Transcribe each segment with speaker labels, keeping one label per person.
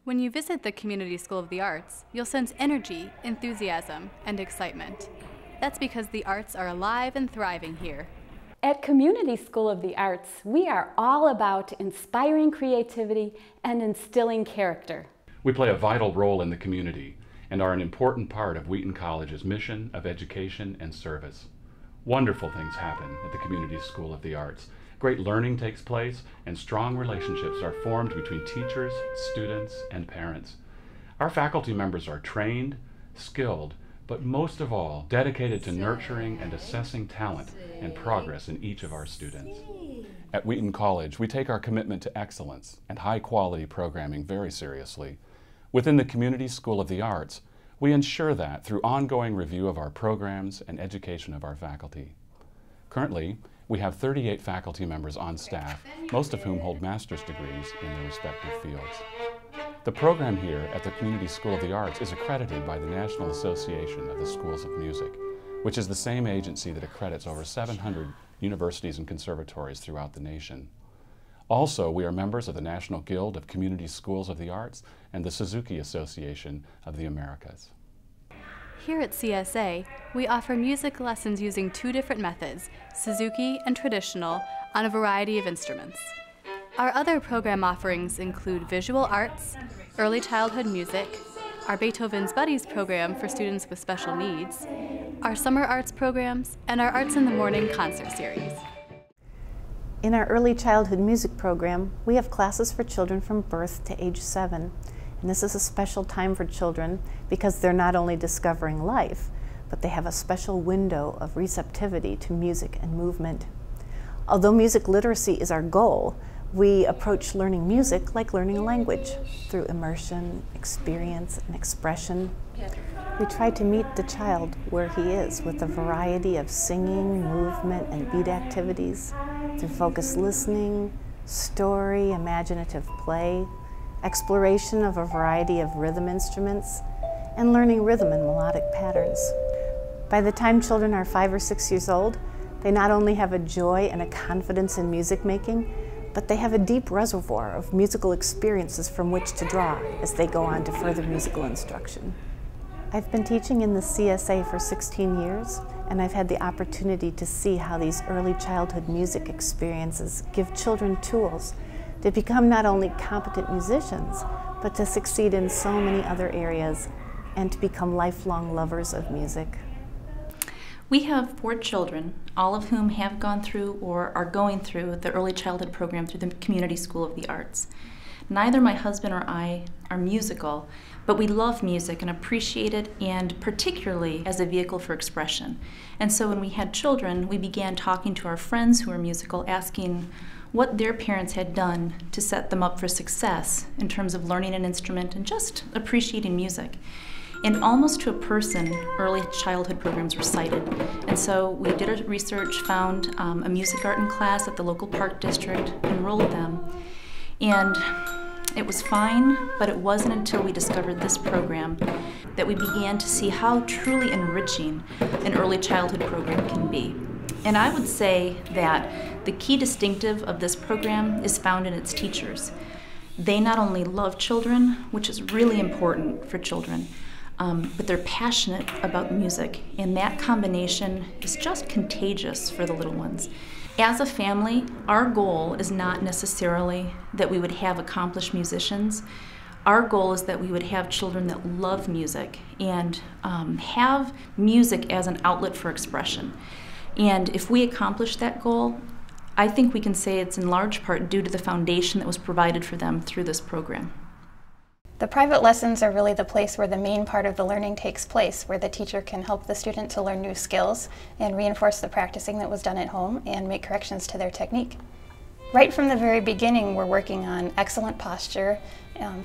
Speaker 1: When you visit the Community School of the Arts, you'll sense energy, enthusiasm, and excitement. That's because the arts are alive and thriving here.
Speaker 2: At Community School of the Arts, we are all about inspiring creativity and instilling character.
Speaker 3: We play a vital role in the community and are an important part of Wheaton College's mission of education and service. Wonderful things happen at the Community School of the Arts. Great learning takes place and strong relationships are formed between teachers, students, and parents. Our faculty members are trained, skilled, but most of all, dedicated to nurturing and assessing talent and progress in each of our students. At Wheaton College, we take our commitment to excellence and high-quality programming very seriously. Within the Community School of the Arts, we ensure that through ongoing review of our programs and education of our faculty. Currently, we have 38 faculty members on staff, most of whom hold master's degrees in their respective fields. The program here at the Community School of the Arts is accredited by the National Association of the Schools of Music, which is the same agency that accredits over 700 universities and conservatories throughout the nation. Also, we are members of the National Guild of Community Schools of the Arts and the Suzuki Association of the Americas.
Speaker 1: Here at CSA, we offer music lessons using two different methods, Suzuki and traditional, on a variety of instruments. Our other program offerings include visual arts, early childhood music, our Beethoven's Buddies program for students with special needs, our summer arts programs, and our Arts in the Morning concert series.
Speaker 4: In our early childhood music program, we have classes for children from birth to age 7. And this is a special time for children because they're not only discovering life, but they have a special window of receptivity to music and movement. Although music literacy is our goal, we approach learning music like learning a language, through immersion, experience, and expression. We try to meet the child where he is with a variety of singing, movement, and beat activities, through focused listening, story, imaginative play, exploration of a variety of rhythm instruments, and learning rhythm and melodic patterns. By the time children are 5 or 6 years old, they not only have a joy and a confidence in music making, but they have a deep reservoir of musical experiences from which to draw as they go on to further musical instruction. I've been teaching in the CSA for 16 years, and I've had the opportunity to see how these early childhood music experiences give children tools to become not only competent musicians, but to succeed in so many other areas and to become lifelong lovers of music.
Speaker 5: We have 4 children, all of whom have gone through or are going through the early childhood program through the Community School of the Arts. Neither my husband or I are musical, but we love music and appreciate it, and particularly as a vehicle for expression. And so when we had children, we began talking to our friends who are musical, asking what their parents had done to set them up for success in terms of learning an instrument and just appreciating music. And almost to a person, early childhood programs were cited. And so we did our research, found a music art in class at the local park district, enrolled them. And it was fine, but it wasn't until we discovered this program that we began to see how truly enriching an early childhood program can be. And I would say that the key distinctive of this program is found in its teachers. They not only love children, which is really important for children, but they're passionate about music, and that combination is just contagious for the little ones. As a family, our goal is not necessarily that we would have accomplished musicians. Our goal is that we would have children that love music and have music as an outlet for expression. And if we accomplish that goal, I think we can say it's in large part due to the foundation that was provided for them through this program.
Speaker 6: The private lessons are really the place where the main part of the learning takes place, where the teacher can help the student to learn new skills and reinforce the practicing that was done at home and make corrections to their technique. Right from the very beginning, we're working on excellent posture,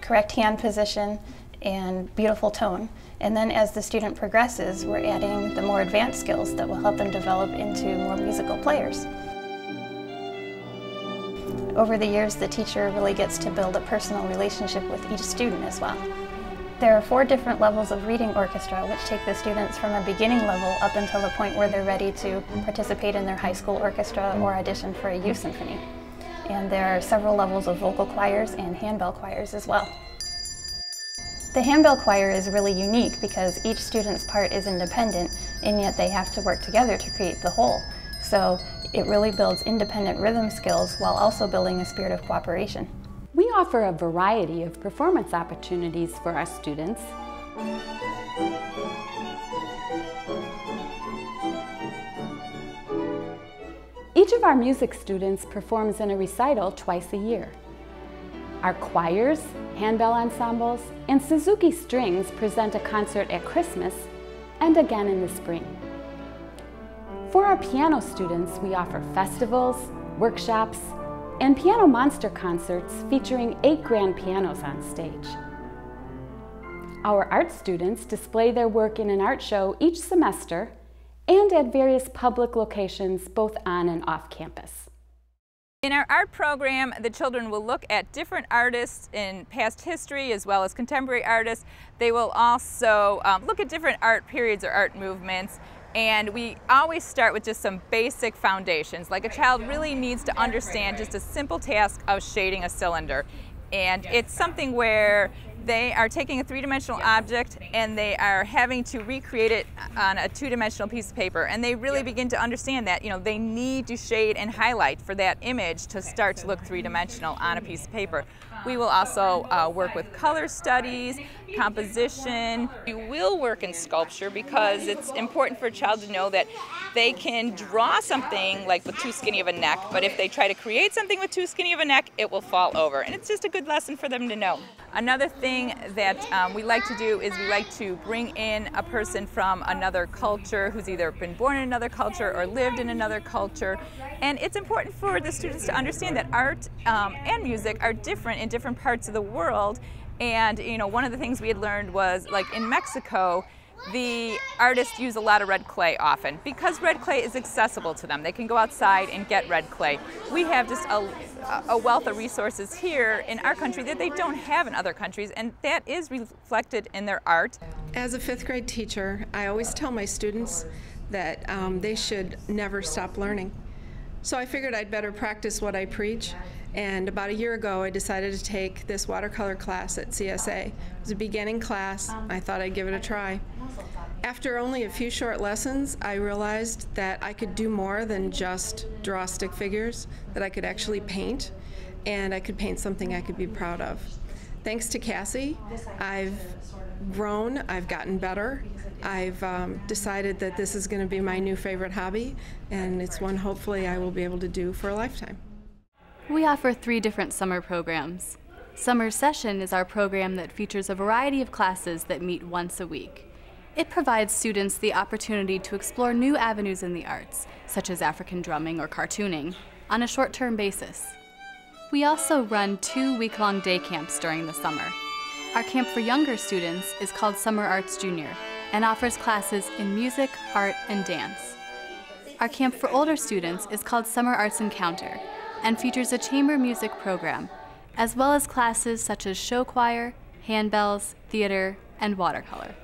Speaker 6: correct hand position, and beautiful tone. And then as the student progresses, we're adding the more advanced skills that will help them develop into more musical players. Over the years, the teacher really gets to build a personal relationship with each student as well. There are 4 different levels of reading orchestra, which take the students from a beginning level up until the point where they're ready to participate in their high school orchestra or audition for a youth symphony. And there are several levels of vocal choirs and handbell choirs as well. The handbell choir is really unique because each student's part is independent, and yet they have to work together to create the whole. So it really builds independent rhythm skills while also building a spirit of cooperation.
Speaker 2: We offer a variety of performance opportunities for our students. Each of our music students performs in a recital twice a year. Our choirs, handbell ensembles, and Suzuki Strings present a concert at Christmas and again in the spring. For our piano students, we offer festivals, workshops, and Piano Monster concerts featuring 8 grand pianos on stage. Our art students display their work in an art show each semester and at various public locations both on and off campus.
Speaker 7: In our art program, the children will look at different artists in past history as well as contemporary artists. They will also look at different art periods or art movements. And we always start with just some basic foundations. Like a child really needs to understand just a simple task of shading a cylinder. And it's something where they are taking a 3-dimensional object and they are having to recreate it on a 2-dimensional piece of paper. And they really begin to understand that, they need to shade and highlight for that image to start to look 3-dimensional on a piece of paper. We will also work with color studies, composition. We will work in sculpture because it's important for a child to know that they can draw something like with too skinny of a neck, but if they try to create something with too skinny of a neck, it will fall over. And it's just a good lesson for them to know. Another thing that we like to do is we like to bring in a person from another culture who's either been born in another culture or lived in another culture. And it's important for the students to understand that art and music are different in different parts of the world. And one of the things we had learned was, like in Mexico, the artists use a lot of red clay often because red clay is accessible to them. They can go outside and get red clay. We have just a wealth of resources here in our country that they don't have in other countries, and that is reflected in their art.
Speaker 8: As a 5th grade teacher, I always tell my students that they should never stop learning. So I figured I'd better practice what I preach. And about a year ago, I decided to take this watercolor class at CSA. It was a beginning class. I thought I'd give it a try. After only a few short lessons, I realized that I could do more than just draw stick figures, that I could actually paint, and I could paint something I could be proud of. Thanks to Cassie, I've grown, I've gotten better. I've decided that this is going to be my new favorite hobby, and it's one hopefully I will be able to do for a lifetime.
Speaker 1: We offer 3 different summer programs. Summer Session is our program that features a variety of classes that meet once a week. It provides students the opportunity to explore new avenues in the arts, such as African drumming or cartooning, on a short-term basis. We also run 2 week-long day camps during the summer. Our camp for younger students is called Summer Arts Junior and offers classes in music, art, and dance. Our camp for older students is called Summer Arts Encounter and features a chamber music program, as well as classes such as show choir, handbells, theater, and watercolor.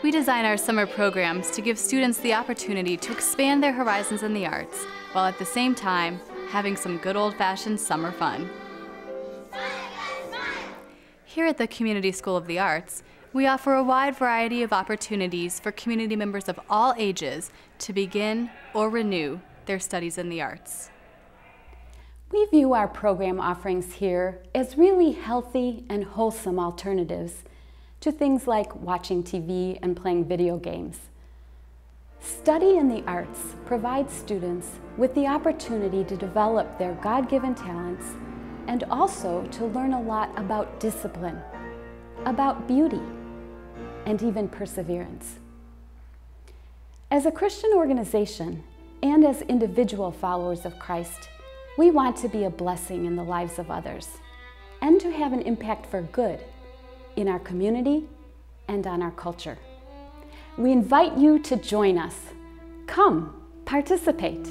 Speaker 1: We design our summer programs to give students the opportunity to expand their horizons in the arts, while at the same time having some good old-fashioned summer fun. Here at the Community School of the Arts, we offer a wide variety of opportunities for community members of all ages to begin or renew their studies in the arts.
Speaker 2: We view our program offerings here as really healthy and wholesome alternatives to things like watching TV and playing video games. Study in the arts provides students with the opportunity to develop their God-given talents and also to learn a lot about discipline, about beauty, and even perseverance. As a Christian organization and as individual followers of Christ, we want to be a blessing in the lives of others and to have an impact for good in our community and on our culture. We invite you to join us. Come, participate.